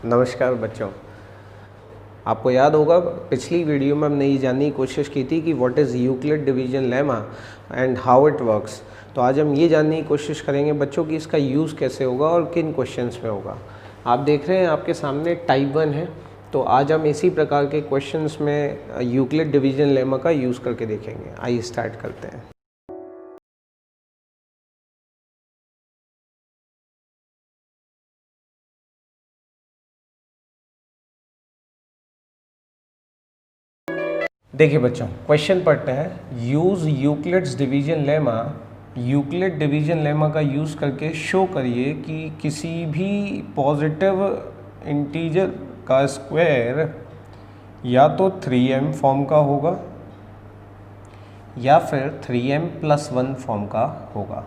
नमस्कार बच्चों, आपको याद होगा पिछली वीडियो में हमने ये जानने की कोशिश की थी कि what is Euclid division lemma and how it works. तो आज हम ये जानने की कोशिश करेंगे बच्चों कि इसका यूज़ कैसे होगा और किन क्वेश्चंस में होगा। आप देख रहे हैं आपके सामने टाइप 1 है, तो आज हम इसी प्रकार के क्वेश्चंस में यूक्लिड डिवीजन लेमा का यूज़ करके देखेंगे। आइए स्टार्ट करते हैं। देखिए बच्चों, क्वेश्चन पढ़ते हैं। Use Euclid's division lemma. Euclid division lemma का यूज़ करके शो करिए कि किसी भी पॉजिटिव इंटीजर का स्क्वायर या तो 3m फॉर्म का होगा या फिर 3m+1 फॉर्म का होगा।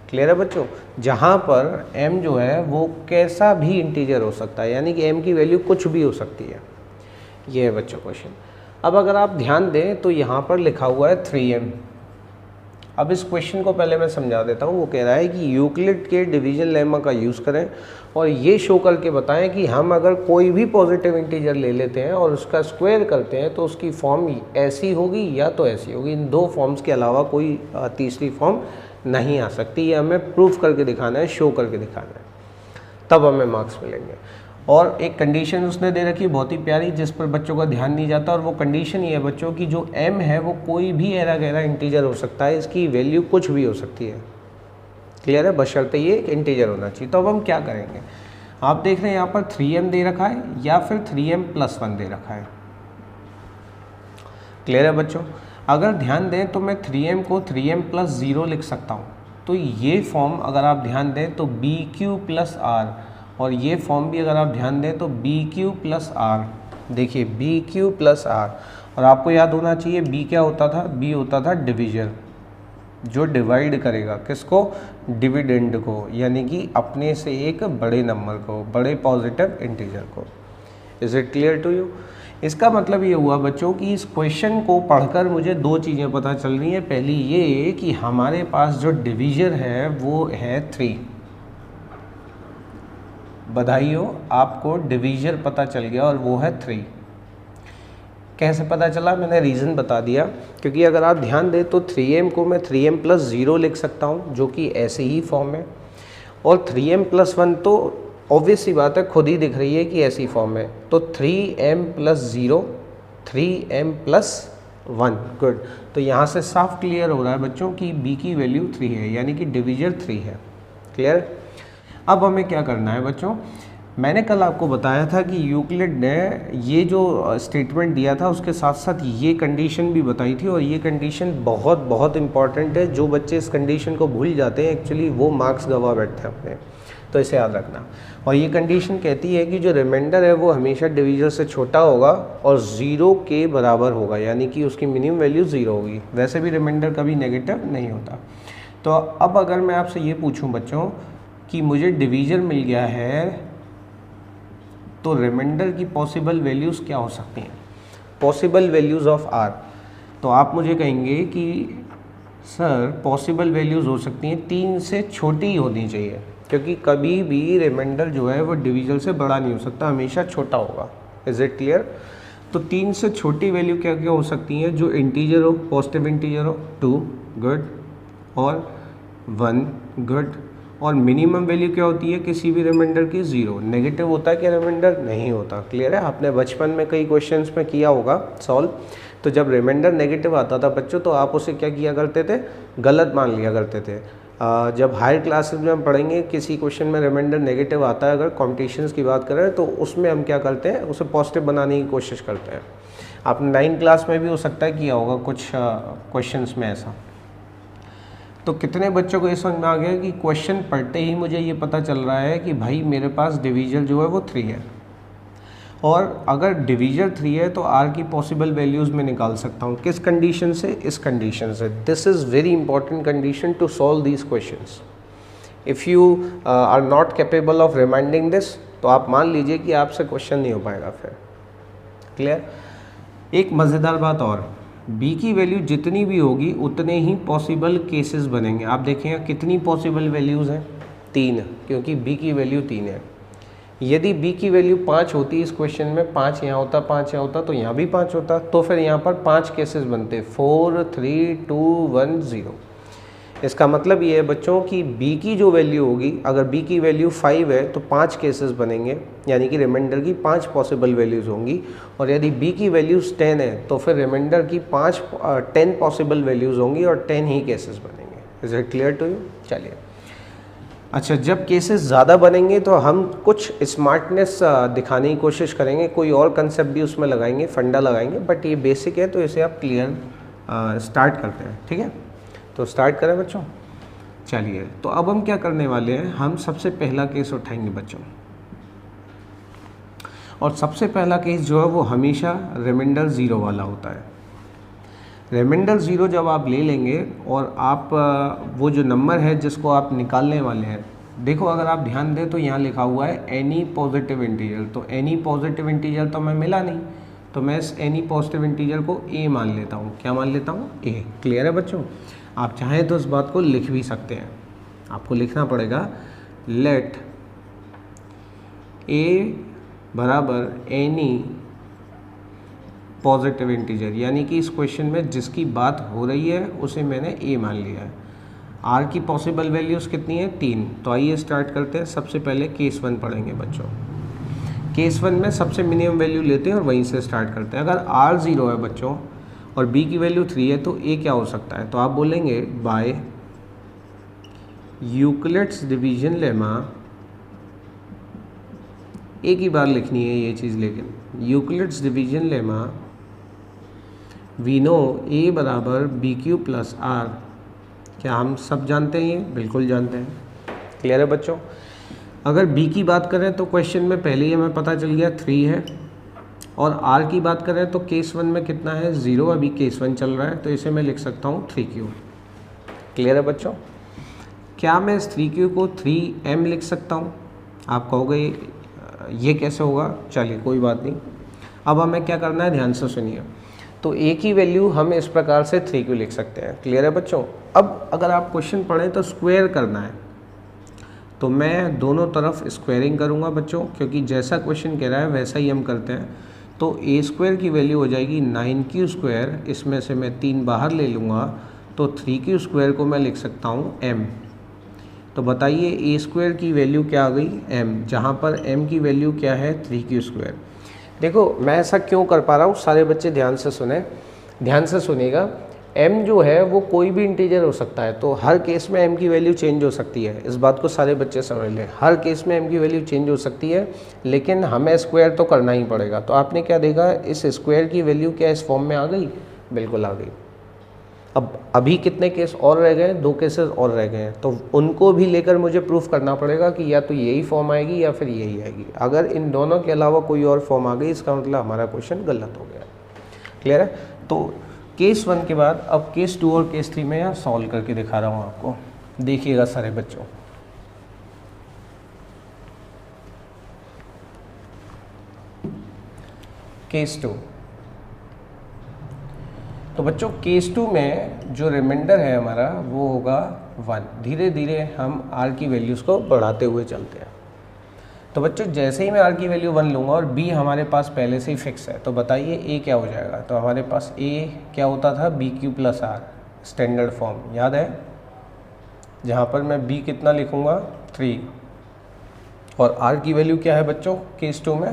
क्लियर है बच्चों? जहाँ पर m जो है वो कैसा भी इंटीजर हो सकता है, यानी कि m की वैल्यू कुछ भी हो सकती है। ये है बच्चों क्वेश्चन। अब अगर आप ध्यान दें तो यहाँ पर लिखा हुआ है 3m। अब इस क्वेश्चन को पहले मैं समझा देता हूँ। वो कह रहा है कि यूक्लिड के डिवीजन लेमा का यूज़ करें और ये शो करके बताएं कि हम अगर कोई भी पॉजिटिव इंटीजर ले लेते हैं और उसका स्क्वायर करते हैं तो उसकी फॉर्म ऐसी होगी या तो ऐसी होगी। इन दो फॉर्म्स के अलावा कोई तीसरी फॉर्म नहीं आ सकती। ये हमें प्रूफ करके दिखाना है, शो करके दिखाना है, तब हमें मार्क्स मिलेंगे। और एक कंडीशन उसने दे रखी है बहुत ही प्यारी, जिस पर बच्चों का ध्यान नहीं जाता, और वो कंडीशन ये है बच्चों की जो m है वो कोई भी ऐरा गैरा इंटीजर हो सकता है। इसकी वैल्यू कुछ भी हो सकती है। क्लियर है? बशर्ते ये इंटीजर होना चाहिए। तो अब हम क्या करेंगे? आप देख रहे हैं यहाँ पर 3m दे रखा है या फिर 3m+1 दे रखा है। क्लियर है बच्चों? अगर ध्यान दें तो मैं 3m को 3m+0 लिख सकता हूँ। तो ये फॉर्म अगर आप ध्यान दें तो BQ+R, और ये फॉर्म भी अगर आप ध्यान दें तो BQ+R। देखिए BQ+R, और आपको याद होना चाहिए B क्या होता था? B होता था डिवीजर, जो डिवाइड करेगा किसको? डिविडेंड को, यानी कि अपने से एक बड़े नंबर को, बड़े पॉजिटिव इंटीजर को। Is it clear to you? इसका मतलब ये हुआ बच्चों कि इस क्वेश्चन को पढ़कर मुझे दो चीज़ें पता चल रही हैं। पहली ये कि हमारे पास जो डिवीजर है वो है 3। बधाई हो, आपको डिवीजर पता चल गया और वो है 3। कैसे पता चला? मैंने रीज़न बता दिया। क्योंकि अगर आप ध्यान दें तो 3m को मैं 3m+0 लिख सकता हूँ, जो कि ऐसे ही फॉर्म है, और 3m+1 तो ऑब्वियस सी बात है, खुद ही दिख रही है कि ऐसी फॉर्म है। तो 3m+0 3m+1। गुड। तो यहाँ से साफ क्लियर हो रहा है बच्चों कि b की वैल्यू 3 है, यानी कि डिवीजर 3 है। क्लियर? अब हमें क्या करना है बच्चों? मैंने कल आपको बताया था कि यूक्लिड ने ये जो स्टेटमेंट दिया था उसके साथ साथ ये कंडीशन भी बताई थी, और ये कंडीशन बहुत बहुत इंपॉर्टेंट है। जो बच्चे इस कंडीशन को भूल जाते हैं एक्चुअली वो मार्क्स गवा बैठते हैं अपने, तो इसे याद रखना। और ये कंडीशन कहती है कि जो रिमाइंडर है वो हमेशा डिवीजर से छोटा होगा और 0 के बराबर होगा, यानी कि उसकी मिनिमम वैल्यू 0 होगी। वैसे भी रिमाइंडर कभी नेगेटिव नहीं होता। तो अब अगर मैं आपसे ये पूछूँ बच्चों कि मुझे डिवीजर मिल गया है, तो रिमाइंडर की पॉसिबल वैल्यूज़ क्या हो सकती हैं? Possible values of R। तो आप मुझे कहेंगे कि सर पॉसिबल वैल्यूज़ हो सकती हैं 3 से छोटी ही होनी चाहिए, क्योंकि कभी भी रिमाइंडर जो है वो डिवीजर से बड़ा नहीं हो सकता, हमेशा छोटा होगा। Is it clear? तो 3 से छोटी वैल्यू क्या क्या हो सकती हैं? जो इंटीजर हो, पॉजिटिव इंटीजर हो, 2 गुड, और 1 गुड। और मिनिमम वैल्यू क्या होती है किसी भी रिमाइंडर की? 0। नेगेटिव होता है क्या रिमाइंडर? नहीं होता। क्लियर है? आपने बचपन में कई क्वेश्चंस में किया होगा सॉल्व। तो जब रिमाइंडर नेगेटिव आता था बच्चों, तो आप उसे क्या किया करते थे? गलत मान लिया करते थे। जब हायर क्लासेस में हम पढ़ेंगे किसी क्वेश्चन में रिमाइंडर नेगेटिव आता है, अगर कॉम्पिटिशन्स की बात करें, तो उसमें हम क्या करते हैं? उसे पॉजिटिव बनाने की कोशिश करते हैं। आपने 9th क्लास में भी हो सकता है किया होगा कुछ क्वेश्चंस में ऐसा। तो कितने बच्चों को ये समझ में आ गया कि क्वेश्चन पढ़ते ही मुझे ये पता चल रहा है कि भाई मेरे पास डिवीजर जो है वो 3 है, और अगर डिवीजर 3 है तो R की पॉसिबल वैल्यूज़ मैं निकाल सकता हूँ। किस कंडीशन से? इस कंडीशन से। This is very important condition to solve these questions. If you are not capable of reminding this, तो आप मान लीजिए कि आपसे क्वेश्चन नहीं हो पाएगा फिर। क्लियर? एक मज़ेदार बात और, b की वैल्यू जितनी भी होगी उतने ही पॉसिबल केसेस बनेंगे। आप देखेंगे कितनी पॉसिबल वैल्यूज़ हैं? 3, क्योंकि b की वैल्यू 3 है। यदि b की वैल्यू 5 होती इस क्वेश्चन में, 5 यहाँ होता, 5 यहाँ होता, तो यहाँ भी 5 होता, तो फिर यहाँ पर 5 केसेस बनते, 4 3 2 1 0। इसका मतलब ये है बच्चों कि b की जो वैल्यू होगी, अगर b की वैल्यू 5 है तो 5 केसेस बनेंगे, यानी कि रिमाइंडर की 5 पॉसिबल वैल्यूज़ होंगी। और यदि b की वैल्यूज़ 10 है तो फिर रिमाइंडर की 10 पॉसिबल वैल्यूज़ होंगी और 10 ही केसेस बनेंगे। Is it clear to you? चलिए, अच्छा, जब केसेस ज़्यादा बनेंगे तो हम कुछ स्मार्टनेस दिखाने की कोशिश करेंगे, कोई और कंसेप्ट भी उसमें लगाएंगे, फंडा लगाएंगे, बट ये बेसिक है तो इसे आप क्लियर स्टार्ट करते हैं। ठीक है, तो स्टार्ट करें बच्चों। चलिए, तो अब हम क्या करने वाले हैं, हम सबसे पहला केस उठाएंगे बच्चों, और सबसे पहला केस जो है वो हमेशा रिमाइंडर 0 वाला होता है। रिमाइंडर 0 जब आप ले लेंगे और आप वो जो नंबर है जिसको आप निकालने वाले हैं, देखो अगर आप ध्यान दें तो यहाँ लिखा हुआ है एनी पॉजिटिव इंटीजर, तो एनी पॉजिटिव इंटीजर तो हमें मिला नहीं, तो मैं इस एनी पॉजिटिव इंटीजर को ए मान लेता हूँ। क्या मान लेता हूँ? ए। क्लियर है बच्चों? आप चाहें तो इस बात को लिख भी सकते हैं, आपको लिखना पड़ेगा लेट ए बराबर एनी पॉजिटिव इंटीजर, यानी कि इस क्वेश्चन में जिसकी बात हो रही है उसे मैंने ए मान लिया है। आर की पॉसिबल वैल्यूज़ कितनी है? 3। तो आइए स्टार्ट करते हैं। सबसे पहले केस 1 पढ़ेंगे बच्चों। केस 1 में सबसे मिनिमम वैल्यू लेते हैं और वहीं से स्टार्ट करते हैं। अगर आर 0 है बच्चों और बी की वैल्यू 3 है तो ए क्या हो सकता है? तो आप बोलेंगे बाय यूक्लिड्स डिवीजन लेमा, एक ही बार लिखनी है ये चीज़, लेकिन Euclid's division lemma we know a बराबर बी क्यू प्लस आर। क्या हम सब जानते हैं ये? बिल्कुल जानते हैं। क्लियर है बच्चों? अगर b की बात करें तो क्वेश्चन में पहले ही हमें पता चल गया 3 है, और r की बात करें तो केस 1 में कितना है? 0। अभी केस 1 चल रहा है तो इसे मैं लिख सकता हूँ 3q। क्लियर है बच्चों? क्या मैं इस 3q को 3m लिख सकता हूँ? आप कहोगे ये कैसे होगा? चलिए कोई बात नहीं, अब हमें क्या करना है, ध्यान से सुनिए। तो a की वैल्यू हम इस प्रकार से 3q लिख सकते हैं। क्लियर है बच्चों? अब अगर आप क्वेश्चन पढ़ें तो स्क्वायर करना है, तो मैं दोनों तरफ स्क्वायरिंग करूंगा बच्चों, क्योंकि जैसा क्वेश्चन कह रहा है वैसा ही हम करते हैं। तो a स्क्वायर की वैल्यू हो जाएगी 9q स्क्वायर, इसमें से मैं 3 बाहर ले लूँगा, तो 3q स्क्वायर को मैं लिख सकता हूँ m। तो बताइए a स्क्वायर की वैल्यू क्या आ गई? m, जहाँ पर m की वैल्यू क्या है? 3q square. देखो मैं ऐसा क्यों कर पा रहा हूँ, सारे बच्चे ध्यान से सुने, ध्यान से सुनिएगा। m जो है वो कोई भी इंटीजर हो सकता है, तो हर केस में m की वैल्यू चेंज हो सकती है। इस बात को सारे बच्चे समझ लें, हर केस में m की वैल्यू चेंज हो सकती है, लेकिन हमें स्क्वायर तो करना ही पड़ेगा। तो आपने क्या देखा, इस स्क्वायर की वैल्यू क्या इस फॉर्म में आ गई? बिल्कुल आ गई। अब अभी कितने केस और रह गए? 2 केसेस और रह गए हैं, तो उनको भी लेकर मुझे प्रूफ करना पड़ेगा कि या तो यही फॉर्म आएगी या फिर यही आएगी। अगर इन दोनों के अलावा कोई और फॉर्म आ गई, इसका मतलब हमारा क्वेश्चन गलत हो गया। क्लियर है? तो केस 1 के बाद अब केस 2 और केस 3 में यहाँ सॉल्व करके दिखा रहा हूँ आपको, देखिएगा सारे बच्चों। केस 2, तो बच्चों केस 2 में जो रिमाइंडर है हमारा वो होगा 1। धीरे धीरे हम r की वैल्यूज़ को बढ़ाते हुए चलते हैं। तो बच्चों जैसे ही मैं r की वैल्यू 1 लूँगा और b हमारे पास पहले से ही फिक्स है, तो बताइए a क्या हो जाएगा? तो हमारे पास a क्या होता था? bq plus r, standard form याद है, जहाँ पर मैं b कितना लिखूँगा? 3, और r की वैल्यू क्या है बच्चों केस 2 में?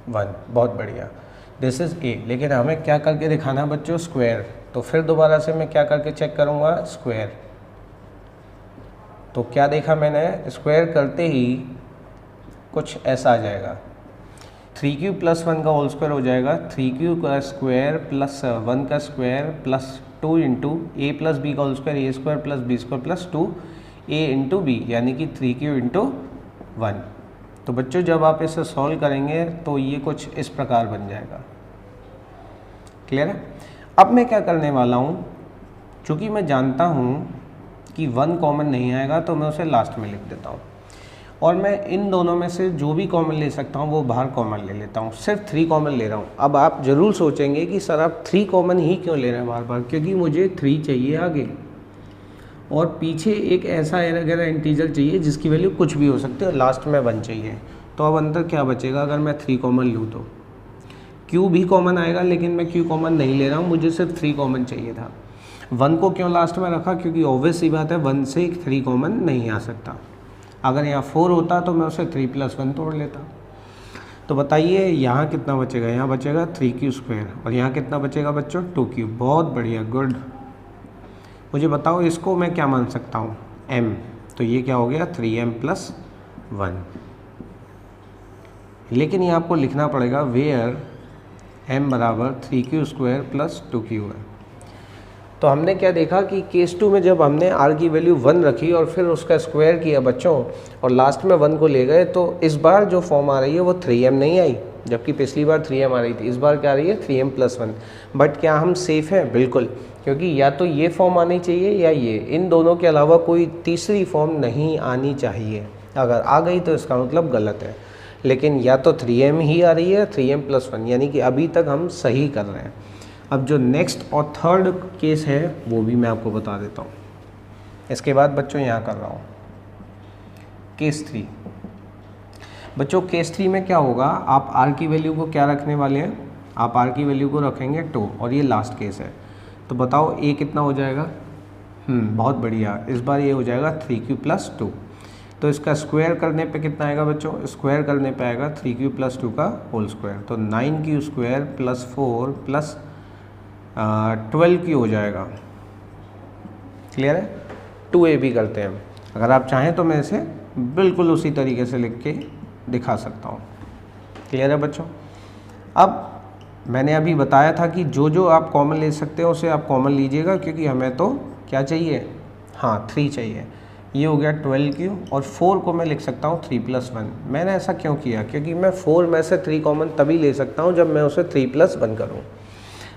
1। बहुत बढ़िया, दिस इज़ a। लेकिन हमें क्या करके दिखाना है बच्चों? स्क्वायर। तो फिर दोबारा से मैं क्या करके चेक करूँगा? स्क्वायर। तो क्या देखा मैंने? स्क्वायर करते ही कुछ ऐसा आ जाएगा, 3q प्लस 1 का होल स्क्वायर हो जाएगा, 3q का स्क्वायर प्लस 1 का square plus 2 into a plus b का whole square, a square plus b square plus 2a into b, यानी कि 3q इंटू 1। तो बच्चों जब आप इसे सॉल्व करेंगे तो ये कुछ इस प्रकार बन जाएगा। क्लियर है? अब मैं क्या करने वाला हूँ, चूँकि मैं जानता हूँ कि 1 कॉमन नहीं आएगा तो मैं उसे लास्ट में लिख देता हूँ, और मैं इन दोनों में से जो भी कॉमन ले सकता हूँ वो बाहर कॉमन ले लेता हूँ। सिर्फ 3 कॉमन ले रहा हूँ। अब आप ज़रूर सोचेंगे कि सर आप 3 कॉमन ही क्यों ले रहे हैं बार बार? क्योंकि मुझे 3 चाहिए आगे, और पीछे एक ऐसा अगर इंटीजर चाहिए जिसकी वैल्यू कुछ भी हो सकती है, और लास्ट में 1 चाहिए। तो अब अंदर क्या बचेगा अगर मैं 3 कॉमन लूँ तो? Q भी कॉमन आएगा, लेकिन मैं Q कॉमन नहीं ले रहा हूँ, मुझे सिर्फ 3 कॉमन चाहिए था। 1 को क्यों लास्ट में रखा? क्योंकि ऑब्वियस सी बात है 1 से 3 कॉमन नहीं आ सकता। अगर यहाँ 4 होता तो मैं उसे 3 + 1 तोड़ लेता। तो बताइए यहाँ कितना बचेगा? यहाँ बचेगा 3Q², और यहाँ कितना बचेगा बच्चों? 2Q। बहुत बढ़िया, गुड। मुझे बताओ इसको मैं क्या मान सकता हूँ? M। तो ये क्या हो गया? 3M + 1। लेकिन ये आपको लिखना पड़ेगा वेयर M = 3Q² + 2Q है। तो हमने क्या देखा कि केस 2 में जब हमने R की वैल्यू 1 रखी और फिर उसका स्क्वायर किया बच्चों, और लास्ट में 1 को ले गए, तो इस बार जो फॉर्म आ रही है वो 3M नहीं आई, जबकि पिछली बार 3M आ रही थी। इस बार क्या आ रही है? 3M + 1। बट क्या हम सेफ़ हैं? बिल्कुल, क्योंकि या तो ये फॉर्म आनी चाहिए या ये, इन दोनों के अलावा कोई तीसरी फॉर्म नहीं आनी चाहिए। अगर आ गई तो इसका मतलब गलत है, लेकिन या तो 3M ही आ रही है, 3M + 1, यानी कि अभी तक हम सही कर रहे हैं। अब जो नेक्स्ट और थर्ड केस है वो भी मैं आपको बता देता हूँ। इसके बाद बच्चों यहाँ कर रहा हूँ केस 3। बच्चों केस 3 में क्या होगा? आप R की वैल्यू को क्या रखने वाले हैं? आप R की वैल्यू को रखेंगे 2, और ये लास्ट केस है। तो बताओ A कितना हो जाएगा? बहुत बढ़िया, इस बार ये हो जाएगा 3Q + 2। तो इसका स्क्वायर करने पे कितना आएगा बच्चों? स्क्वायर करने पे आएगा 3Q + 2 का होल स्क्वायर। तो 9Q² + 4 + 12Q हो जाएगा। क्लियर है? 2A भी करते हैं हम। अगर आप चाहें तो मैं इसे बिल्कुल उसी तरीके से लिख के दिखा सकता हूँ। क्लियर है बच्चों? अब मैंने अभी बताया था कि जो जो आप कॉमन ले सकते हो उसे आप कॉमन लीजिएगा, क्योंकि हमें तो क्या चाहिए? 3 चाहिए। ये हो गया 12Q, और 4 को मैं लिख सकता हूँ 3 + 1। मैंने ऐसा क्यों किया? क्योंकि मैं 4 में से 3 कॉमन तभी ले सकता हूँ जब मैं उसे 3 + 1 करूँ।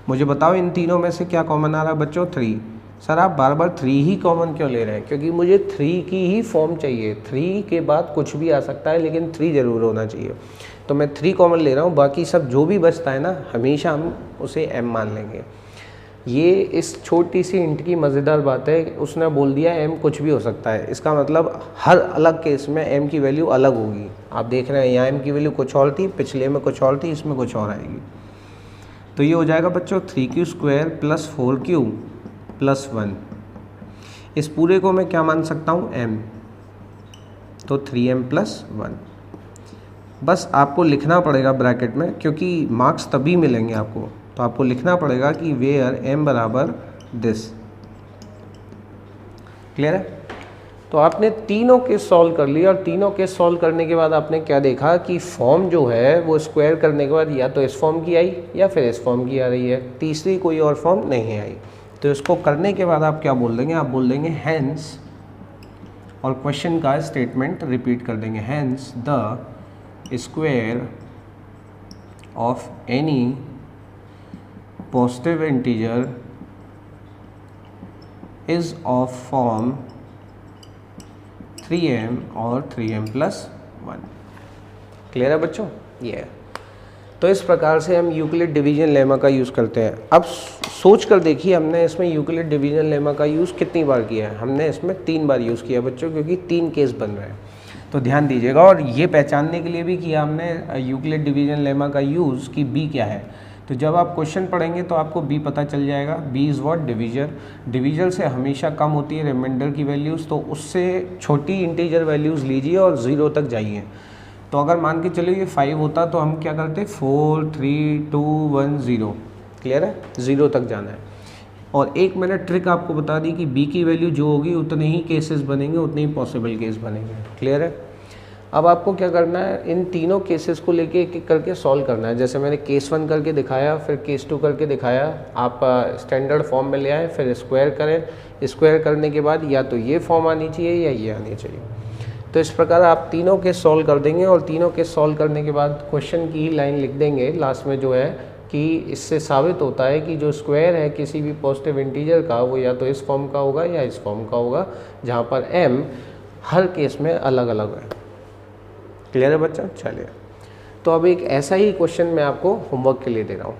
मुझे बताओ इन तीनों में से क्या कॉमन आ रहा है बच्चों? 3। सर आप बार बार 3 ही कॉमन क्यों ले रहे हैं? क्योंकि मुझे 3 की ही फॉर्म चाहिए। 3 के बाद कुछ भी आ सकता है, लेकिन 3 ज़रूर होना चाहिए। तो मैं 3 कॉमन ले रहा हूँ, बाकी सब जो भी बचता है ना, हमेशा हम उसे M मान लेंगे। ये इस छोटी सी हिंट की मज़ेदार बात है, उसने बोल दिया M कुछ भी हो सकता है। इसका मतलब हर अलग केस में M की वैल्यू अलग होगी। आप देख रहे हैं यहाँ M की वैल्यू कुछ और थी, पिछले में कुछ और थी, इसमें कुछ और आएगी। तो ये हो जाएगा बच्चों 3Q² + 4Q + 1। इस पूरे को मैं क्या मान सकता हूँ? M। तो 3M + 1। बस आपको लिखना पड़ेगा ब्रैकेट में, क्योंकि मार्क्स तभी मिलेंगे आपको। तो आपको लिखना पड़ेगा कि वेयर M = दिस। क्लियर है? तो आपने तीनों केस सॉल्व कर लिया, और तीनों केस सॉल्व करने के बाद आपने क्या देखा कि फॉर्म जो है वो स्क्वायर करने के बाद या तो इस फॉर्म की आई या फिर इस फॉर्म की आ रही है, तीसरी कोई और फॉर्म नहीं आई। तो इसको करने के बाद आप क्या बोल देंगे? आप बोल देंगे हैंस, और क्वेश्चन का स्टेटमेंट रिपीट कर देंगे, hence the square of any positive integer is of form 3M और 3M + 1। क्लियर है बच्चों? ये है। तो इस प्रकार से हम यूक्लिड डिवीजन लेमा का यूज़ करते हैं। अब सोच कर देखिए, हमने इसमें यूक्लिड डिवीजन लेमा का यूज़ कितनी बार किया है? हमने इसमें 3 बार यूज़ किया बच्चों, क्योंकि 3 केस बन रहे हैं। तो ध्यान दीजिएगा, और ये पहचानने के लिए भी किया हमने यूक्लिड डिवीजन लेमा का यूज़ कि B क्या है। तो जब आप क्वेश्चन पढ़ेंगे तो आपको B पता चल जाएगा। B is what? Divisor. Divisor से हमेशा कम होती है रिमाइंडर की वैल्यूज़, तो उससे छोटी इंटीजर वैल्यूज़ लीजिए और 0 तक जाइए। तो अगर मान के चलो ये 5 होता तो हम क्या करते? 4 3 2 1 0। क्लियर है? 0 तक जाना है। और एक मैंने ट्रिक आपको बता दी कि B की वैल्यू जो होगी उतने ही केसेस बनेंगे, उतने ही पॉसिबल केस बनेंगे। क्लियर है? अब आपको क्या करना है? इन तीनों केसेस को लेके एक एक करके सॉल्व करना है। जैसे मैंने केस 1 करके दिखाया, फिर केस 2 करके दिखाया, आप स्टैंडर्ड फॉर्म में ले आए, फिर स्क्वायर करें। स्क्वायर करने के बाद या तो ये फॉर्म आनी चाहिए या ये आनी चाहिए। तो इस प्रकार आप तीनों केस सॉल्व कर देंगे, और तीनों केस सॉल्व करने के बाद क्वेश्चन की ही लाइन लिख देंगे लास्ट में, जो है कि इससे साबित होता है कि जो स्क्वायर है किसी भी पॉजिटिव इंटीजर का, वो या तो इस फॉर्म का होगा या इस फॉर्म का होगा, जहाँ पर M हर केस में अलग अलग है। क्लियर है बच्चा? चलिए, तो अब एक ऐसा ही क्वेश्चन मैं आपको होमवर्क के लिए दे रहा हूँ।